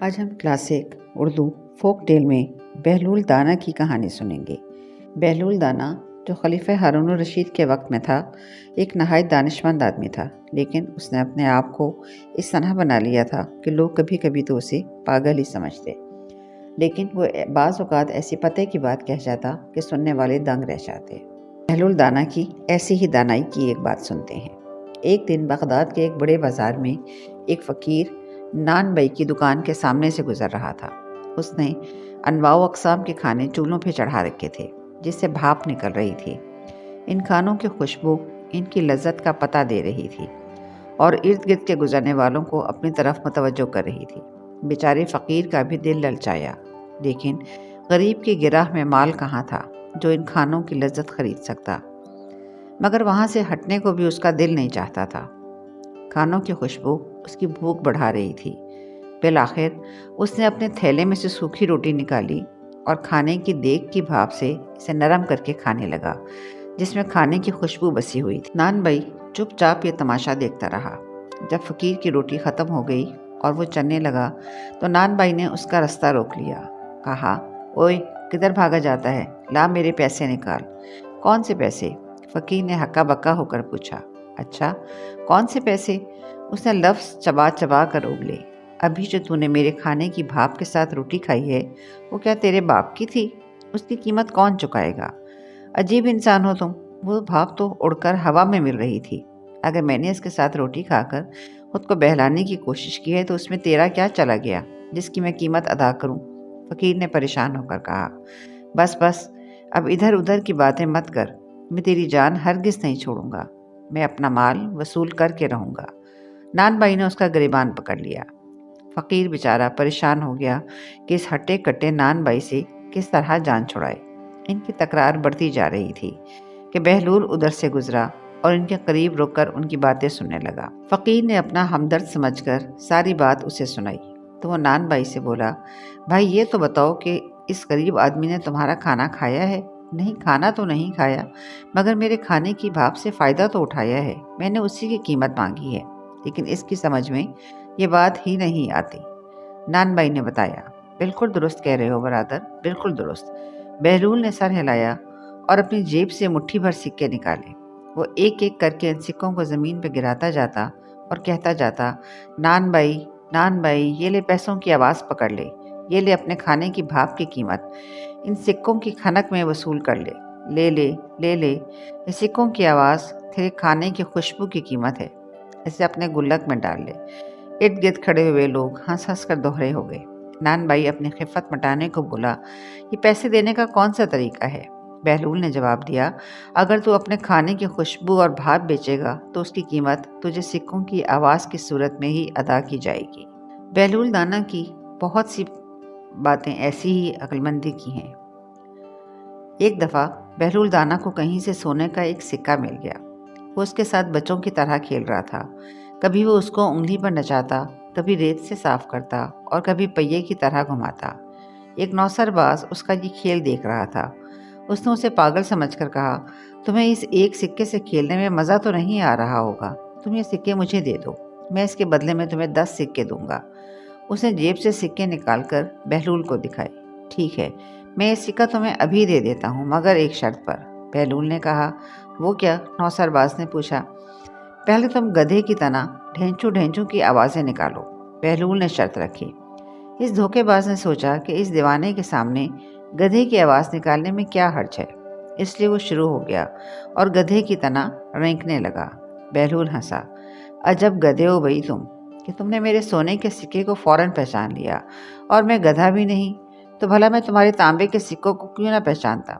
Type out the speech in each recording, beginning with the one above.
آج ہم classic Urdu folk tell میں بہلول دانا کی کہانی سنیں گے۔ بہلول دانا جو خلیفہ ہارون الرشید کے وقت میں تھا، ایک نہایت دانشمند آدمی تھا، لیکن اس نے اپنے آپ کو اس طرح بنا لیا تھا کہ لوگ کبھی کبھی تو اسے پاگل ہی سمجھتے، لیکن وہ بعض اوقات ایسی پتے کی بات کہہ جاتا کہ سننے والے دنگ رہ جاتے۔ بہلول دانا کی ایسی ہی دانائی کی ایک بات سنتے ہیں۔ ایک دن بغداد کے ایک بڑے بازار میں ایک فقیر نان بئی کی دکان کے سامنے سے گزر رہا تھا۔ اس نے انواع و اقسام کے کھانے چولہوں پہ چڑھا رکھے تھے، جس سے بھاپ نکل رہی تھی۔ ان کھانوں کی خوشبو ان کی لذت کا پتہ دے رہی تھی اور ارد گرد کے گزرنے والوں کو اپنی طرف متوجہ کر رہی تھی۔ بیچارے فقیر کا بھی دل للچایا، لیکن غریب کی گراہ میں مال کہاں تھا جو ان کھانوں کی لذت خرید سکتا؟ مگر وہاں سے ہٹنے کو بھی اس کا دل نہیں چاہتا تھا۔ کھانوں کی خوشبو اس کی بھوک بڑھا رہی تھی۔ بالآخر اس نے اپنے تھیلے میں سے سوکھی روٹی نکالی اور کھانے کی دیگ کی بھاپ سے اسے نرم کر کے کھانے لگا، جس میں کھانے کی خوشبو بسی ہوئی تھی۔ نان بھائی چپ چاپ یہ تماشا دیکھتا رہا۔ جب فقیر کی روٹی ختم ہو گئی اور وہ چلنے لگا تو نان بھائی نے اس کا رستہ روک لیا۔ کہا، اوئے کدھر بھاگا جاتا ہے؟ لا میرے پیسے نکال۔ کون سے پیسے؟ فقیر نے ہکا بکا ہو کر پوچھا۔ اچھا کون سے پیسے؟ اس نے لفظ چبا چبا کر اگلے۔ ابھی جو تو نے میرے کھانے کی بھاپ کے ساتھ روٹی کھائی ہے، وہ کیا تیرے باپ کی تھی؟ اس کی قیمت کون چکائے گا؟ عجیب انسان ہو تم۔ وہ بھاپ تو اڑ کر ہوا میں مل رہی تھی۔ اگر میں نے اس کے ساتھ روٹی کھا کر خود کو بہلانے کی کوشش کی ہے تو اس میں تیرا کیا چلا گیا جس کی میں قیمت ادا کروں؟ فقیر نے پریشان ہو کر کہا۔ بس بس اب ادھر ادھر کی باتیں مت کر، میں تیری جان ہرگز نہیں چھوڑوں گا۔ میں اپنا مال وصول کر کے رہوں گا۔ نان بھائی نے اس کا گریبان پکڑ لیا۔ فقیر بیچارہ پریشان ہو گیا کہ اس ہٹے کٹے نان بھائی سے کس طرح جان چھڑائے۔ ان کی تکرار بڑھتی جا رہی تھی کہ بہلول ادھر سے گزرا اور ان کے قریب رک کر ان کی باتیں سننے لگا۔ فقیر نے اپنا ہمدرد سمجھ کر ساری بات اسے سنائی تو وہ نان بھائی سے بولا، بھائی یہ تو بتاؤ کہ اس غریب آدمی نے تمہارا کھانا کھایا ہے؟ نہیں، کھانا تو نہیں کھایا، مگر میرے کھانے کی بھاپ سے فائدہ تو اٹھایا ہے۔ میں نے اسی کی قیمت مانگی ہے، لیکن اس کی سمجھ میں یہ بات ہی نہیں آتی۔ نان بھائی نے بتایا، بالکل درست کہہ رہے ہو برادر، بالکل درست۔ بہلول نے سر ہلایا اور اپنی جیب سے مٹھی بھر سکے نکالے۔ وہ ایک ایک کر کے ان سکوں کو زمین پہ گراتا جاتا اور کہتا جاتا، نان بھائی، نان بھائی، یہ لے پیسوں کی آواز پکڑ لے، یہ لے اپنے کھانے کی بھاپ کی قیمت، ان سکوں کی کھنک میں وصول کر لے، لے لے لے لے، یہ سکوں کی آواز تیرے کھانے کی خوشبو کی قیمت ہے، اسے اپنے گلک میں ڈال لے۔ ارد گرد کھڑے ہوئے لوگ ہنس ہنس کر دوہرے ہو گئے۔ نان بھائی اپنی خفت مٹانے کو بولا، یہ پیسے دینے کا کون سا طریقہ ہے؟ بہلول نے جواب دیا، اگر تو اپنے کھانے کی خوشبو اور بھاپ بیچے گا تو اس کی قیمت تجھے سکوں کی آواز کی صورت میں ہی ادا کی جائے گی۔ بہلول دانا کی بہت سی باتیں ایسی ہی عقل مندی کی ہیں۔ ایک دفعہ بہلول دانا کو کہیں سے سونے کا ایک سکہ مل گیا۔ وہ اس کے ساتھ بچوں کی طرح کھیل رہا تھا۔ کبھی وہ اس کو انگلی پر نچاتا، کبھی ریت سے صاف کرتا اور کبھی پہیے کی طرح گھماتا۔ ایک نوسر باز اس کا یہ کھیل دیکھ رہا تھا۔ اس نے اسے پاگل سمجھ کر کہا، تمہیں اس ایک سکے سے کھیلنے میں مزہ تو نہیں آ رہا ہوگا، تم یہ سکے مجھے دے دو، میں اس کے بدلے میں تمہیں 10 سکے دوں گا۔ اس نے جیب سے سکے نکال کر بہلول کو دکھائے۔ ٹھیک ہے، میں یہ سکہ تمہیں ابھی دے دیتا ہوں، مگر ایک شرط پر۔ بہلول نے کہا، وہ کیا؟ نوسر باز نے پوچھا۔ پہلے تم گدھے کی طرح ڈھینچو ڈھینچو کی آوازیں نکالو، بہلول نے شرط رکھی۔ اس دھوکے باز نے سوچا کہ اس دیوانے کے سامنے گدھے کی آواز نکالنے میں کیا حرج ہے، اس لیے وہ شروع ہو گیا اور گدھے کی طرح رینکنے لگا۔ بہلول ہنسا، عجب گدھے ہو بھئی تم کہ تم نے میرے سونے کے سکے کو فوراً پہچان لیا، اور میں گدھا بھی نہیں تو بھلا میں تمہارے تانبے کے سکوں کو کیوں نہ پہچانتا؟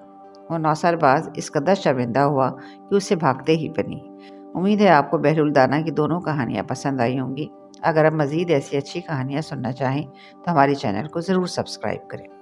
وہ نوسر باز اس قدر شرمندہ ہوا کہ اسے بھاگتے ہی بنی۔ امید ہے آپ کو بہلول دانا کی دونوں کہانیاں پسند آئی ہوں گی۔ اگر آپ مزید ایسی اچھی کہانیاں سننا چاہیں تو ہمارے چینل کو ضرور سبسکرائب کریں۔